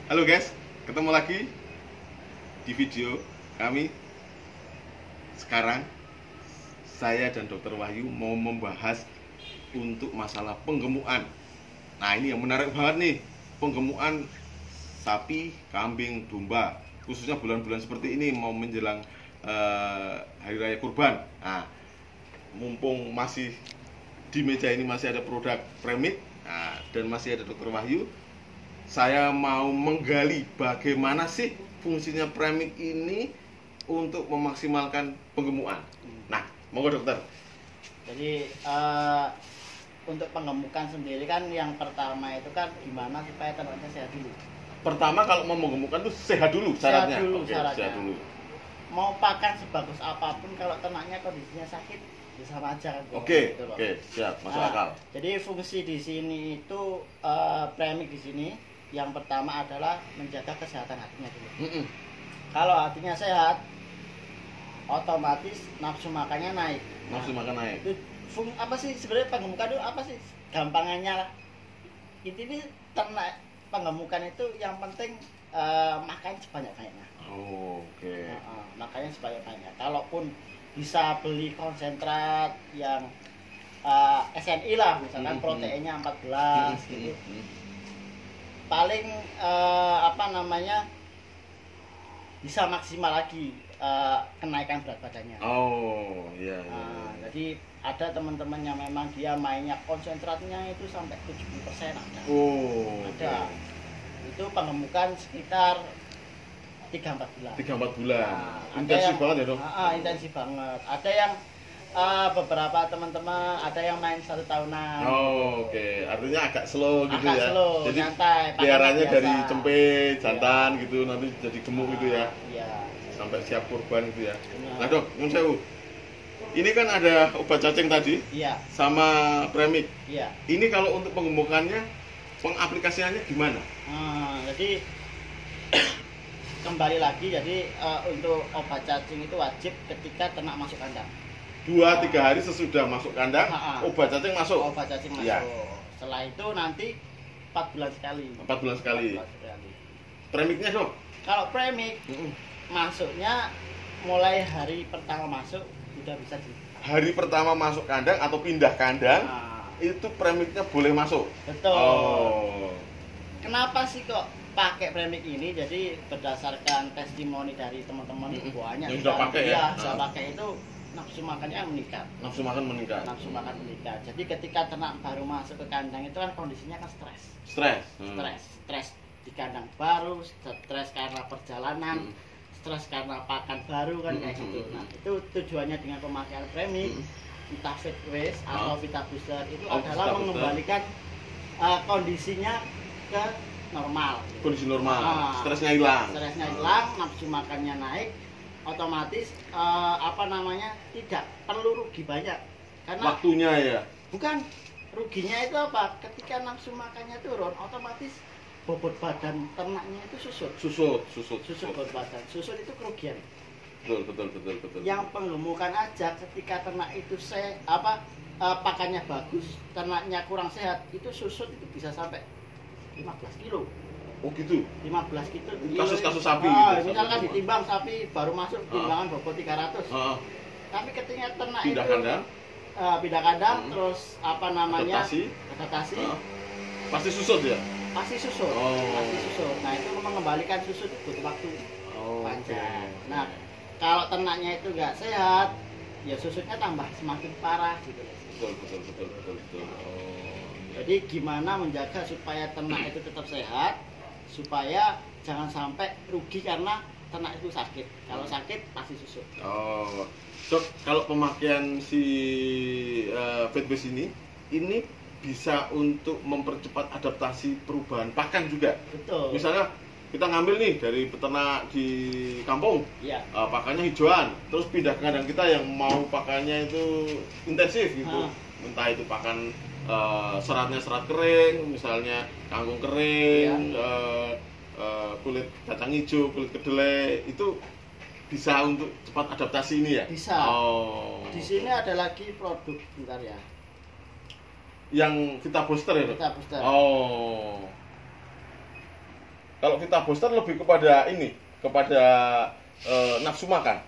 Halo guys, ketemu lagi di video kami. Sekarang saya dan Dokter Wahyu mau membahas untuk masalah penggemukan. Nah, ini yang menarik banget nih, penggemukan sapi, kambing, domba, khususnya bulan-bulan seperti ini mau menjelang Hari Raya Kurban. Nah, mumpung masih di meja ini masih ada produk Premix, dan masih ada Dokter Wahyu, saya mau menggali bagaimana sih fungsinya Premix ini untuk memaksimalkan penggemukan. Nah, monggo dokter. Jadi untuk penggemukan sendiri kan yang pertama itu kan gimana supaya ternaknya sehat dulu. Pertama kalau mau menggemukan tuh sehat dulu syaratnya. Syaratnya. Sehat dulu. Mau pakan sebagus apapun kalau ternaknya kondisinya sakit, ya sama aja kan. Oke, Gitu loh. siap, masuk akal. Jadi fungsi di sini itu Premix di sini yang pertama adalah menjaga kesehatan hatinya dulu. Kalau hatinya sehat, otomatis nafsu makannya naik. Nafsu makan naik. Itu apa sih sebenarnya penggemukan itu apa sih? Gampangannya lah. Intinya ternak penggemukan itu yang penting makan sebanyak-banyaknya. Oke. Makanya sebanyak-banyaknya. Kalaupun bisa beli konsentrat yang SNI lah, misalkan proteinnya 14 gitu. Paling bisa maksimal lagi kenaikan berat badannya. Iya. Jadi ada teman-teman yang memang dia mainnya konsentratnya itu sampai 70% ada. Ada. Itu penggemukan sekitar 3-4 bulan. 3-4 bulan. Ada Intensif yang, banget ya, Dok? Intensif banget. Ada yang beberapa teman-teman ada yang main 1 tahunan. Oke. Artinya agak slow gitu Agak ya. slow, Jadi nyantai, biaranya biasa. dari cempe, jantan gitu nanti jadi gemuk gitu ya. Iya. Sampai siap kurban gitu ya. Benar. Nah, Dok, Nyun Sewu. Ini kan ada obat cacing tadi Iya. sama Premix. Iya. Ini kalau untuk penggemukannya, pengaplikasiannya gimana? Jadi kembali lagi, jadi untuk obat cacing itu wajib ketika ternak masuk kandang. 2-3 hari sesudah masuk kandang, obat cacing masuk. Obat cacing masuk. Iya. Setelah itu nanti 4 bulan sekali. 4 bulan sekali. 4 bulan sekali. Premixnya, Dok? Kalau Premix masuknya mulai hari pertama masuk udah bisa di. Hari pertama masuk kandang atau pindah kandang, itu Premixnya boleh masuk. Betul. Kenapa sih kok pakai Premix ini? Jadi berdasarkan testimoni dari teman-teman banyak yang sudah pakai ya. Sudah pakai itu nafsu makannya meningkat. Nafsu makan meningkat. Nafsu makan meningkat. Jadi ketika ternak baru masuk ke kandang itu kan kondisinya kan stres. Stres di kandang baru, stres karena perjalanan, stres karena pakan baru kan kayak gitu. Nah, itu tujuannya dengan pemakaian Premix, entah Fit Waste atau Vita Booster itu adalah mengembalikan kondisinya ke normal. Kondisi normal. Stresnya hilang. Stresnya hilang, nafsu makannya naik, otomatis tidak perlu rugi banyak. Karena waktunya ya. Bukan, ruginya itu apa? Ketika nafsu makannya turun, otomatis bobot badan ternaknya itu susut bobot badan. Susut itu kerugian. Betul. Yang penggemukan aja ketika ternak itu pakannya bagus, ternaknya kurang sehat, itu susut itu bisa sampai 15 kilo. Oh gitu. 15 kilo. Kasus-kasus sapi gitu. Misalkan ditimbang sapi baru masuk timbangan bobot 300. Tapi ketika ternak pindah itu kandang, pindah kandang terus adaptasi. Pasti susut ya? Pasti susut. Nah, itu mengembalikan susut itu butuh waktu panjang. Nah, kalau ternaknya itu nggak sehat, ya susutnya tambah semakin parah gitu. Betul. Jadi gimana menjaga supaya ternak itu tetap sehat, supaya jangan sampai rugi karena ternak itu sakit. Kalau sakit pasti susut. Dok, kalau pemakaian si Fitbase ini bisa untuk mempercepat adaptasi perubahan pakan juga. Betul. Misalnya kita ngambil nih dari peternak di kampung, pakannya hijauan, terus pindah ke kandang kita yang mau pakannya itu intensif gitu. Entah itu pakan seratnya serat kering, misalnya kangkung kering, kulit kacang hijau, kulit kedelai, itu bisa untuk cepat adaptasi ini ya? Bisa. Di sini ada lagi produk, bentar ya. Yang Vita Booster ya? Vita Booster. Kalau Vita Booster lebih kepada ini, kepada nafsu makan.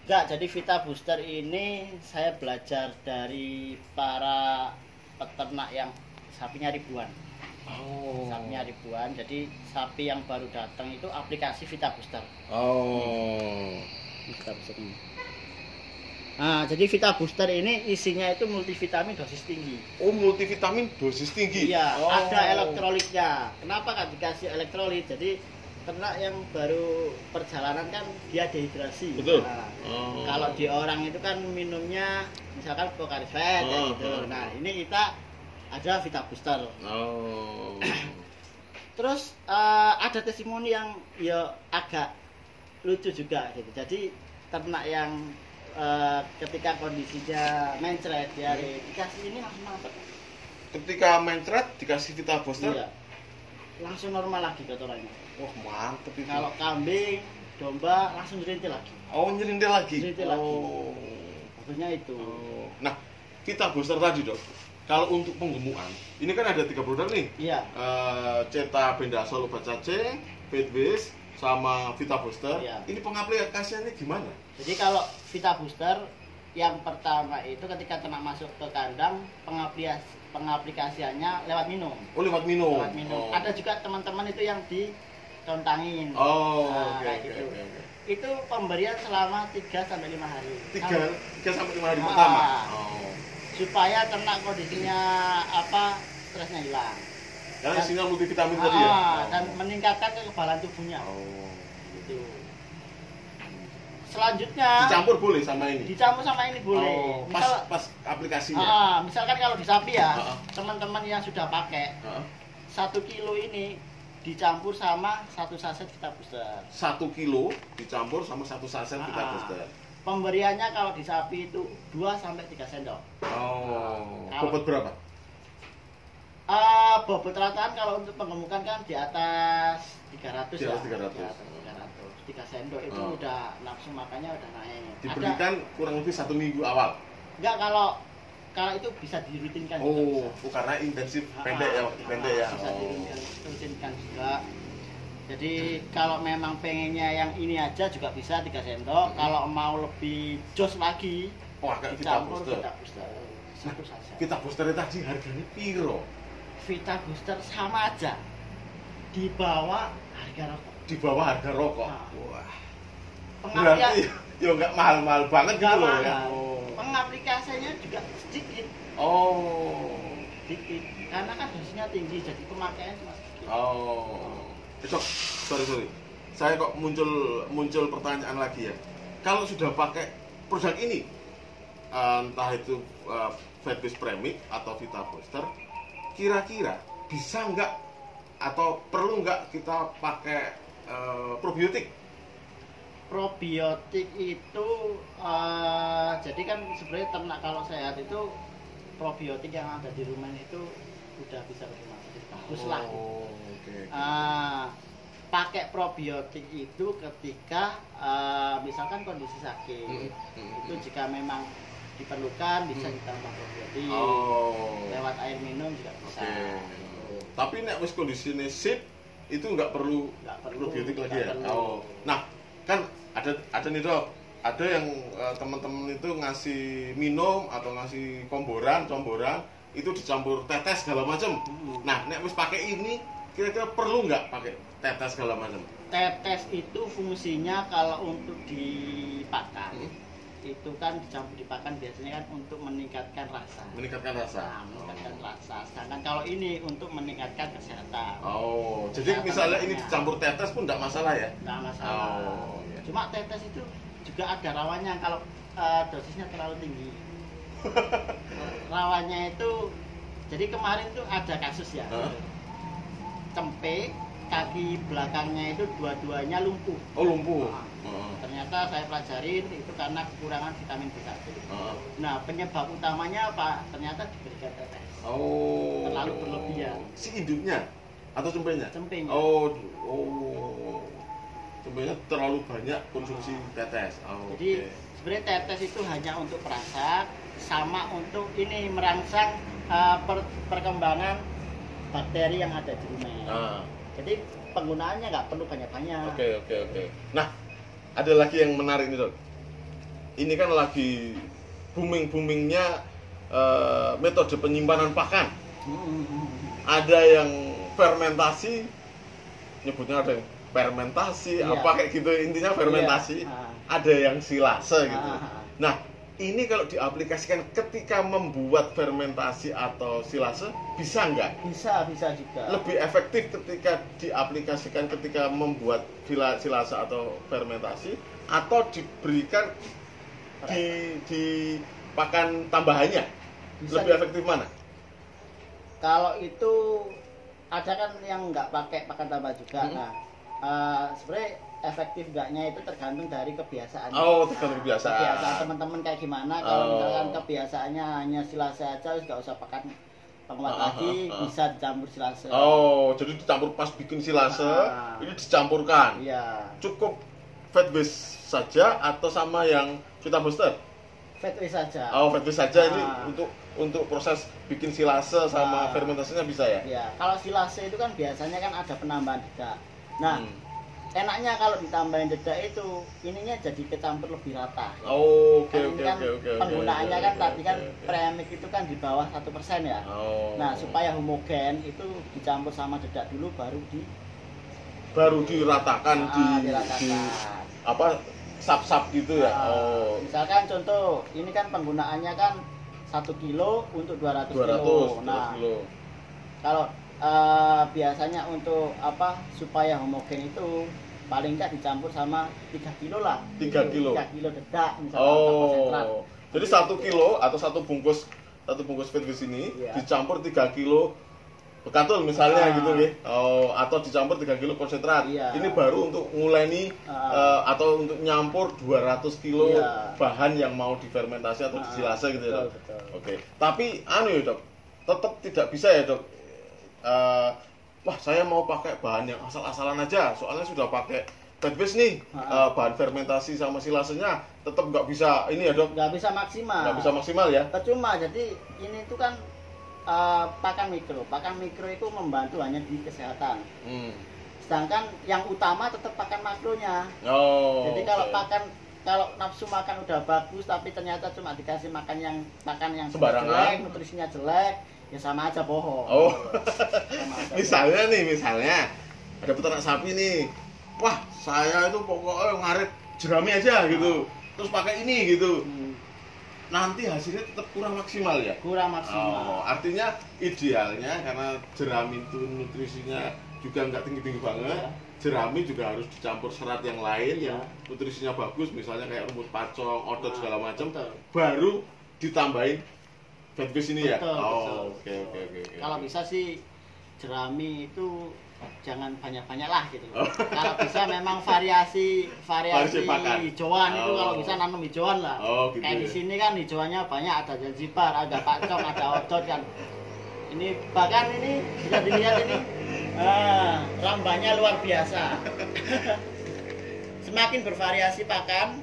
Enggak, jadi Vita Booster ini saya belajar dari para peternak yang sapinya ribuan. Oh. Sapinya ribuan, jadi sapi yang baru datang itu aplikasi Vita Booster. Oh. Vita Booster ini. Nah, jadi Vita Booster ini isinya itu multivitamin dosis tinggi. Oh, multivitamin dosis tinggi. Iya, oh. ada elektrolitnya. Kenapa kan dikasih elektrolit? Jadi ternak yang baru perjalanan kan dia dehidrasi. Betul. Nah, oh. Kalau di orang itu kan minumnya misalkan Pocari Sweat gitu. Nah, ini kita ada Vita Booster. Oh. Terus ada testimoni yang ya agak lucu juga gitu. Jadi ternak yang ketika kondisinya mencret ya dikasih ini langsung mantap. Ketika mencret dikasih Vita Booster, iya, langsung normal lagi kotorannya. Wah, mantep itu. Kalau kambing, domba langsung nyerintil lagi. Oh, nyerintil lagi. Nyerintil lagi. Bagusnya itu. Oh. Nah, Vita Booster tadi, Dok. Kalau untuk penggemukan, ini kan ada 3 produk nih. Iya. Ceta Bendazole obat cacing, Feedwiz, sama Vita Booster. Iya. Ini pengaplikasiannya gimana? Jadi kalau Vita Booster yang pertama itu ketika ternak masuk ke kandang, pengaplikasiannya lewat minum. Oh, lewat minum. Lewat minum. Oh. Ada juga teman-teman itu yang ditontangin. Oh, nah, oke, kayak oke, gitu. oke, oke. Itu pemberian selama 3 sampai 5 hari. 3 sampai 5 hari pertama. Oh. Supaya ternak kondisinya stresnya hilang. Karena isinya multivitamin tadi ya. Dan meningkatkan kekebalan tubuhnya. Oh. Gitu. Selanjutnya Dicampur boleh sama ini. Dicampur sama ini boleh. Oh, pas aplikasinya. Misalkan kalau di sapi ya, teman-teman yang sudah pakai 1 kilo ini dicampur sama 1 saset Vita Booster. 1 kilo dicampur sama 1 saset Vita Booster. Pemberiannya kalau di sapi itu 2 sampai 3 sendok. Oh. Bobot berapa? Bobot rataan kalau untuk penggemukan kan di atas 300 di atas 300. 3 sendok itu udah nafsu makannya udah naik. Diberikan kurang lebih 1 minggu awal. Enggak, kalau itu bisa dirutinkan juga. Oh, karena intensif pendek ya, pendek ya. Bisa dirutinkan juga. Jadi kalau memang pengennya yang ini aja juga bisa 3 sendok. Kalau mau lebih jos lagi, pakai Vita Booster. Vita Booster tadi harganya piro? Vita Booster sama aja. Di bawah harga rokok. Di bawah harga rokok. Nah. Wah. Berarti ya enggak mahal-mahal banget gitu loh ya. Pengaplikasiannya juga sedikit. Oh. Sedikit. Karena kan dosisnya tinggi, jadi pemakaian cuma sedikit. Oh. Sorry. Saya kok muncul pertanyaan lagi ya. Kalau sudah pakai produk ini, entah itu Feedwiz Premix atau Vita Booster, kira-kira bisa nggak atau perlu nggak kita pakai probiotik? Probiotik itu jadi kan sebenarnya ternak kalau sehat itu probiotik yang ada di rumah itu udah bisa bermanfaat, bagus lah. Okay. Pakai probiotik itu ketika misalkan kondisi sakit, itu jika memang diperlukan bisa ditambah probiotik. Lewat air minum juga bisa. Tapi nek wis kondisine sip itu nggak perlu probiotik lagi ya. Nah, kan ada nih Dok, ada yang teman-teman itu ngasih minum atau ngasih comboran itu dicampur tetes segala macam. Nah, nek wis pakai ini kira-kira perlu nggak pakai tetes segala macam? Tetes itu fungsinya kalau untuk dipakan itu kan dicampur dipakan biasanya kan untuk meningkatkan rasa. Meningkatkan rasa. Sedangkan kalau ini untuk meningkatkan kesehatan. Oh, jadi misalnya ini dicampur tetes pun tidak masalah ya? Tidak masalah. Iya. Cuma tetes itu juga ada rawannya kalau dosisnya terlalu tinggi. Rawannya itu, jadi kemarin tuh ada kasus ya. Cempe, kaki belakangnya itu dua-duanya lumpuh. Oh, lumpuh. Ternyata saya pelajarin itu karena kekurangan vitamin B1. Nah, penyebab utamanya apa? Ternyata diberikan tetes. Oh. Terlalu berlebihan. Si induknya atau cempenya? Cempenya. Oh. Cempenya terlalu banyak konsumsi tetes. Jadi sebenarnya tetes itu hanya untuk perasa sama untuk ini merangsang perkembangan bakteri yang ada di rumah. Jadi penggunaannya nggak perlu banyak-banyak. Oke. Nah, ada lagi yang menarik nih, Dok. Ini kan lagi boomingnya metode penyimpanan pakan. Ada yang fermentasi, nyebutnya ada yang fermentasi, apa kayak gitu, intinya fermentasi. Ada yang silase gitu. Nah, ini kalau diaplikasikan ketika membuat fermentasi atau silase, bisa nggak? Bisa juga. Lebih efektif ketika diaplikasikan ketika membuat silase atau fermentasi, atau diberikan di pakan tambahannya? Lebih efektif mana? Kalau itu ada kan yang nggak pakai pakan tambah juga. Nah, sebenarnya efektif enggaknya itu tergantung dari kebiasaan. Tergantung kebiasaan. Kebiasaan teman-teman kayak gimana. Kalau misalkan kebiasaannya hanya silase aja, nggak usah pakai penguat lagi, bisa dicampur silase. Jadi dicampur pas bikin silase, ini dicampurkan. Iya. Cukup fat base saja atau sama yang Vita Booster? Fat base saja. Fat base saja. Ini untuk proses bikin silase sama fermentasinya bisa ya? Iya. Kalau silase itu kan biasanya kan ada penambahan dedak. Nah, enaknya kalau ditambahin dedak itu ininya jadi kecampur lebih rata. Oke. Penggunaannya kan tadi kan premix itu kan di bawah 1% ya. Nah, supaya homogen itu dicampur sama dedak dulu baru diratakan di apa sap-sap gitu ya. Misalkan contoh ini kan penggunaannya kan 1 kilo untuk 200 kilo. Nah, kalau biasanya untuk apa supaya homogen itu paling nggak dicampur sama 3 kilo lah. 3 kilo dedak misalnya. Jadi 1 kilo atau satu bungkus fat base ini dicampur 3 kilo bekatul misalnya gitu ya. Atau dicampur 3 kilo konsentrat. Ini baru untuk nguleni atau untuk nyampur 200 kilo bahan yang mau difermentasi atau disilase gitu ya, Dok. Oke. Tapi ya, Dok, tetap tidak bisa ya, Dok. Wah, saya mau pakai bahan yang asal-asalan aja, soalnya sudah pakai fat base nih, bahan fermentasi sama silasenya tetap nggak bisa ini ya, Dok? Nggak bisa maksimal ya? Percuma. Jadi ini tuh kan pakan mikro itu membantu hanya di kesehatan. Sedangkan yang utama tetap pakan makronya. Jadi kalau nafsu makan udah bagus tapi ternyata cuma dikasih makan yang jelek, nutrisinya jelek, ya sama aja bohong. Misalnya ada peternak sapi nih. Wah, saya itu pokoknya ngarit jerami aja gitu. Terus pakai ini gitu. Nanti hasilnya tetap kurang maksimal ya? Kurang maksimal. Artinya idealnya karena jerami itu nutrisinya juga nggak tinggi-tinggi banget. Jerami juga harus dicampur serat yang lain yang nutrisinya bagus, misalnya kayak rumput pacong, odot segala macam. Baru ditambahin fat base ini ya? Oke. Kalau bisa sih jerami itu jangan banyak-banyak lah gitu. Kalau bisa memang variasi hijauan itu kalau bisa nanam hijauan lah. Gitu kayak di sini kan hijauannya banyak, ada zanzibar, ada pacong, ada odot kan. Ini bahkan ini bisa dilihat ini rambahnya luar biasa. Semakin bervariasi pakan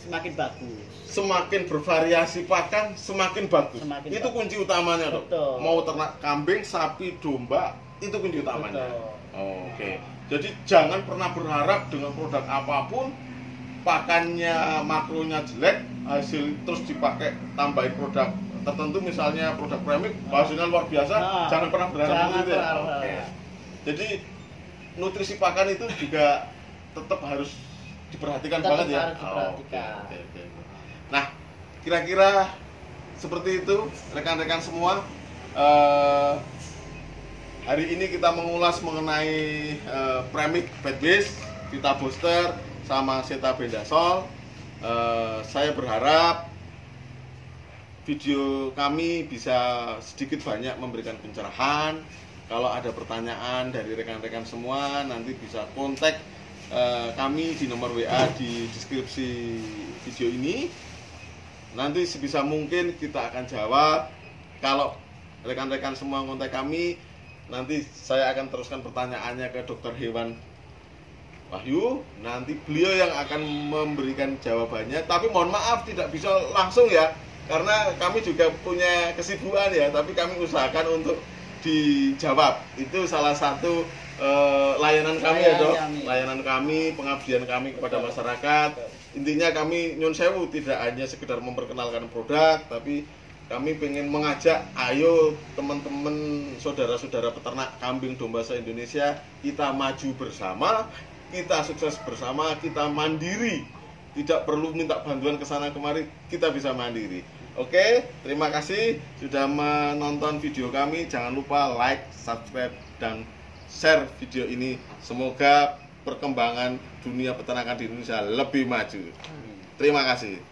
semakin bagus. Semakin bervariasi pakan semakin bagus. Itu kunci utamanya, Dok. Mau ternak kambing, sapi, domba, itu kunci utamanya. Oke. Jadi jangan pernah berharap dengan produk apapun pakannya makronya jelek, hasil terus dipakai tambahin produk tertentu, misalnya produk premix hasilnya luar biasa. Jangan pernah berharap seperti itu ya. Jadi nutrisi pakan itu juga tetap harus diperhatikan banget ya. Oke. Nah, kira-kira seperti itu rekan-rekan semua. Hari ini kita mengulas mengenai premix fat base, Vita Booster, sama Setabendazole. Saya berharap video kami bisa sedikit banyak memberikan pencerahan. Kalau ada pertanyaan dari rekan-rekan semua, nanti bisa kontak kami di nomor WA di deskripsi video ini. Nanti sebisa mungkin kita akan jawab. Kalau rekan-rekan semua kontak kami, nanti saya akan teruskan pertanyaannya ke Dokter Hewan Wahyu. Nanti beliau yang akan memberikan jawabannya. Tapi mohon maaf tidak bisa langsung ya, karena kami juga punya kesibukan ya. Tapi kami usahakan untuk dijawab. Itu salah satu layanan kami ya Dok, layanan kami, pengabdian kami kepada masyarakat. Intinya kami nyun sewu tidak hanya sekedar memperkenalkan produk, tapi kami pengen mengajak, ayo teman-teman, saudara-saudara peternak kambing domba se-Indonesia, kita maju bersama, kita sukses bersama, kita mandiri, tidak perlu minta bantuan ke sana kemari, kita bisa mandiri. Oke, terima kasih sudah menonton video kami. Jangan lupa like, subscribe, dan share video ini. Semoga perkembangan dunia peternakan di Indonesia lebih maju. Terima kasih.